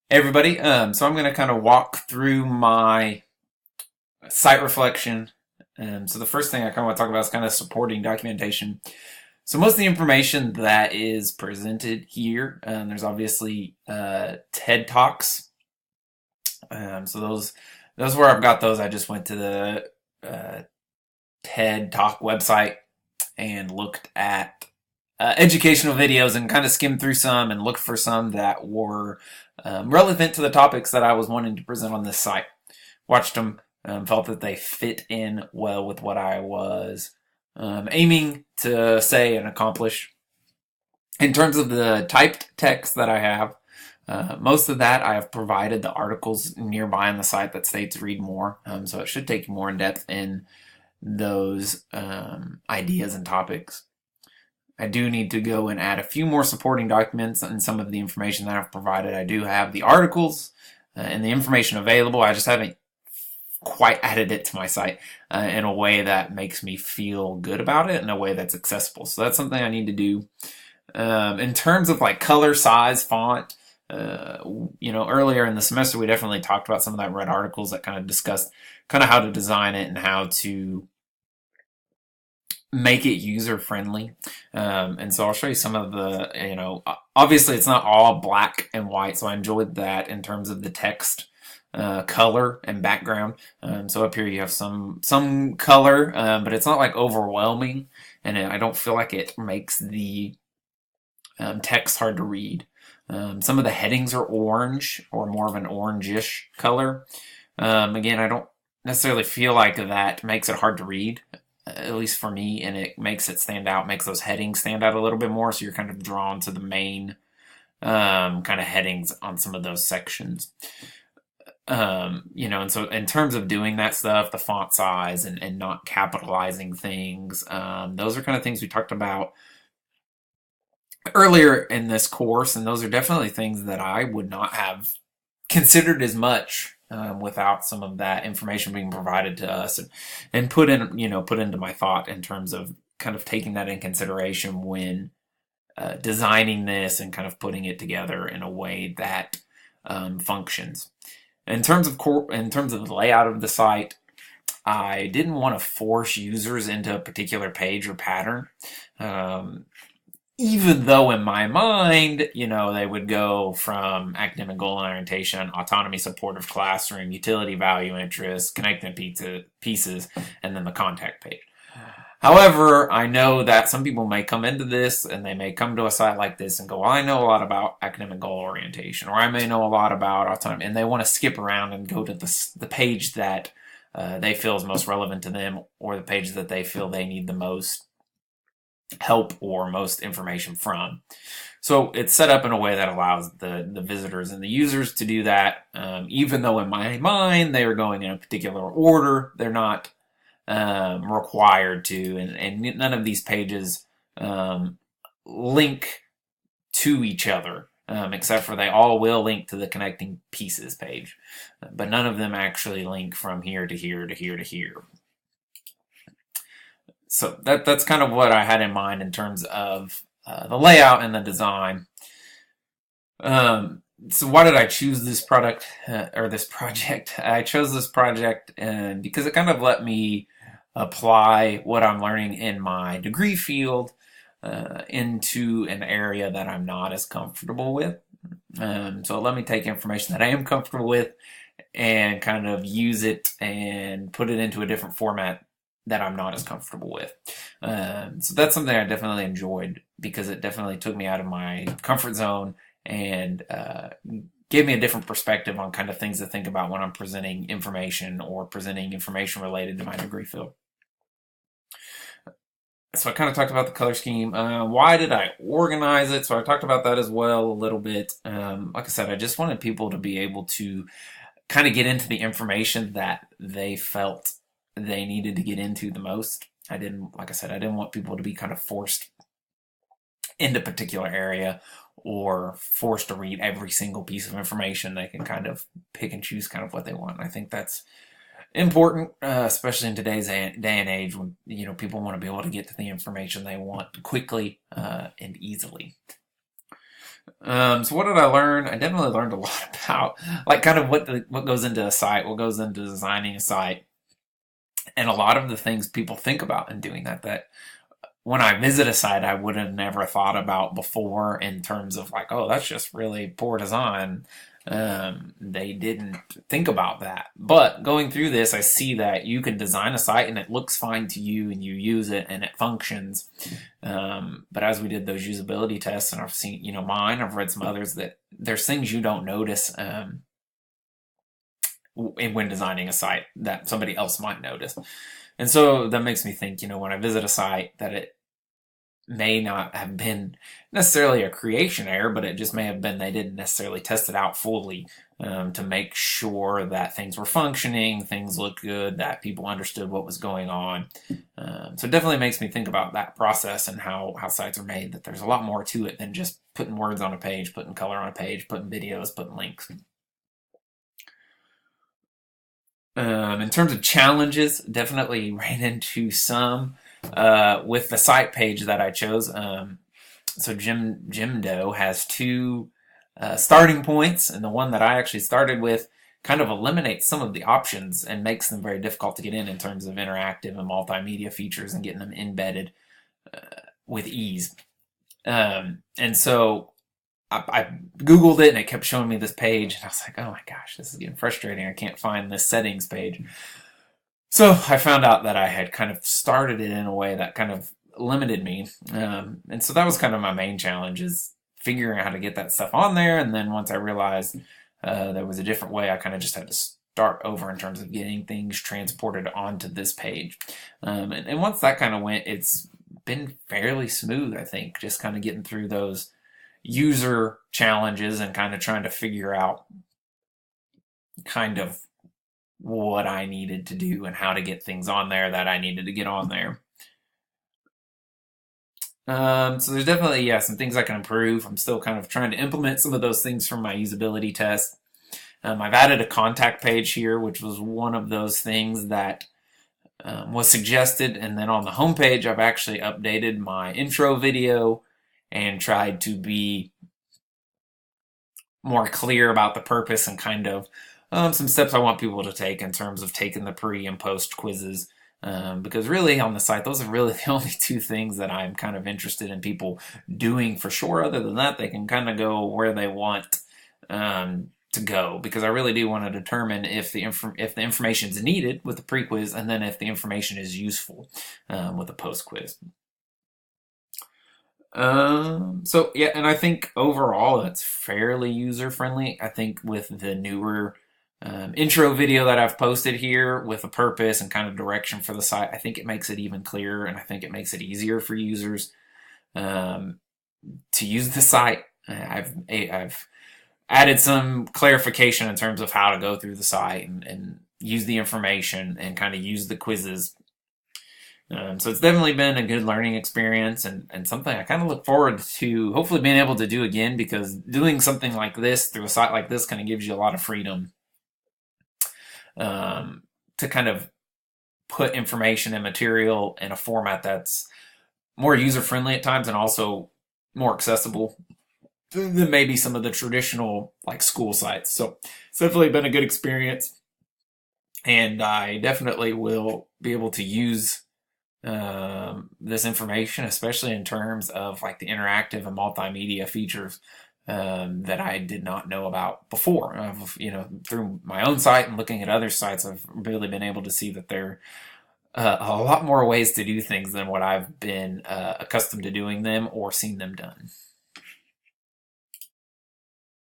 Hey everybody, so I'm going to kind of walk through my site reflection. So the first thing I kind of want to talk about is kind of supporting documentation. So most of the information that is presented here, there's obviously TED Talks. So those where I've got those. I just went to the TED Talk website and looked at educational videos and kind of skimmed through some and looked for some that were relevant to the topics that I was wanting to present on this site. Watched them, felt that they fit in well with what I was aiming to say and accomplish. In terms of the typed text that I have, most of that I have provided the articles nearby on the site that states read more, so it should take you more in depth in those ideas and topics. I do need to go and add a few more supporting documents and some of the information that I've provided. I do have the articles and the information available. I just haven't quite added it to my site in a way that makes me feel good about it, in a way that's accessible. So that's something I need to do. In terms of like color, size, font, earlier in the semester we definitely talked about some of that, read articles that kind of discussed kind of how to design it and how to make it user friendly. And so I'll show you some of the, obviously it's not all black and white, so I enjoyed that in terms of the text, color and background. So up here you have some color, but it's not like overwhelming, and I don't feel like it makes the text hard to read. Some of the headings are orange, or more of an orangish color. Again, I don't necessarily feel like that makes it hard to read, at least for me, and it makes it stand out, makes those headings stand out a little bit more, so you're kind of drawn to the main kind of headings on some of those sections. And so in terms of doing that stuff, the font size and not capitalizing things, those are kind of things we talked about earlier in this course, and those are definitely things that I would not have considered as much without some of that information being provided to us and put into my thought in terms of kind of taking that in consideration when designing this and kind of putting it together in a way that functions. In terms of the layout of the site, I didn't want to force users into a particular page or pattern. Even though in my mind, they would go from academic goal and orientation, autonomy, supportive classroom, utility, value, interest, connecting pieces, and then the contact page. However, I know that some people may come into this and they may come to a site like this and go, well, I know a lot about academic goal orientation, or I may know a lot about autonomy, and they want to skip around and go to the page that they feel is most relevant to them, or the page that they feel they need the most help or most information from. So it's set up in a way that allows the visitors and the users to do that. Even though in my mind they are going in a particular order, they're not required to, and none of these pages link to each other, except for they all will link to the connecting pieces page, but none of them actually link from here to here to here to here. So that's kind of what I had in mind in terms of the layout and the design. So why did I choose this product or this project? I chose this project because it kind of let me apply what I'm learning in my degree field into an area that I'm not as comfortable with. So let me take information that I am comfortable with and kind of use it and put it into a different format that I'm not as comfortable with. So that's something I definitely enjoyed, because it definitely took me out of my comfort zone and gave me a different perspective on kind of things to think about when I'm presenting information or presenting information related to my degree field. So I kind of talked about the color scheme. Why did I organize it? So I talked about that as well a little bit. Like I said, I just wanted people to be able to kind of get into the information that they felt they needed to get into the most. I didn't want people to be kind of forced into a particular area or forced to read every single piece of information. They can kind of pick and choose kind of what they want. I think that's important, especially in today's day and age, when people want to be able to get to the information they want quickly and easily. So what did I learn? I definitely learned a lot about like kind of what goes into a site, what goes into designing a site, and a lot of the things people think about in doing that when I visit a site I would have never thought about before in terms of like, oh, that's just really poor design. They didn't think about that. But going through this, I see that you can design a site and it looks fine to you and you use it and it functions. But as we did those usability tests, and I've seen, mine, I've read some others that there's things you don't notice when designing a site that somebody else might notice. And so that makes me think, when I visit a site, that it may not have been necessarily a creation error, but it just may have been they didn't necessarily test it out fully to make sure that things were functioning, things looked good, that people understood what was going on. So it definitely makes me think about that process and how sites are made, that there's a lot more to it than just putting words on a page, putting color on a page, putting videos, putting links. In terms of challenges, definitely ran into some with the site page that I chose. So Jimdo has two starting points, and the one that I actually started with kind of eliminates some of the options and makes them very difficult to get in terms of interactive and multimedia features and getting them embedded with ease. And so I Googled it and it kept showing me this page, and I was like, oh my gosh, this is getting frustrating. I can't find this settings page. So I found out that I had kind of started it in a way that kind of limited me. And so that was kind of my main challenge, is figuring out how to get that stuff on there. And then once I realized there was a different way, I kind of just had to start over in terms of getting things transported onto this page. And once that kind of went, it's been fairly smooth, I think, just kind of getting through those user challenges and kind of trying to figure out kind of what I needed to do and how to get things on there that I needed to get on there. So there's definitely, some things I can improve. I'm still kind of trying to implement some of those things from my usability test. I've added a contact page here, which was one of those things that was suggested. And then on the homepage, I've actually updated my intro video and tried to be more clear about the purpose and kind of some steps I want people to take in terms of taking the pre and post quizzes. Because really on the site, those are really the only two things that I'm kind of interested in people doing for sure. Other than that, they can kind of go where they want to go, because I really do want to determine if the information is needed with the pre-quiz, and then if the information is useful with the post-quiz. So yeah, and I think overall it's fairly user friendly. I think with the newer intro video that I've posted here with a purpose and kind of direction for the site, I think it makes it even clearer, and I think it makes it easier for users to use the site. I've added some clarification in terms of how to go through the site and use the information and kind of use the quizzes. So it's definitely been a good learning experience, and something I kind of look forward to hopefully being able to do again, because doing something like this through a site like this kind of gives you a lot of freedom to kind of put information and material in a format that's more user-friendly at times and also more accessible than maybe some of the traditional like school sites. So it's definitely been a good experience, and I definitely will be able to use this information, especially in terms of like the interactive and multimedia features that I did not know about before. Through my own site and looking at other sites, I've really been able to see that there are a lot more ways to do things than what I've been accustomed to doing them or seen them done.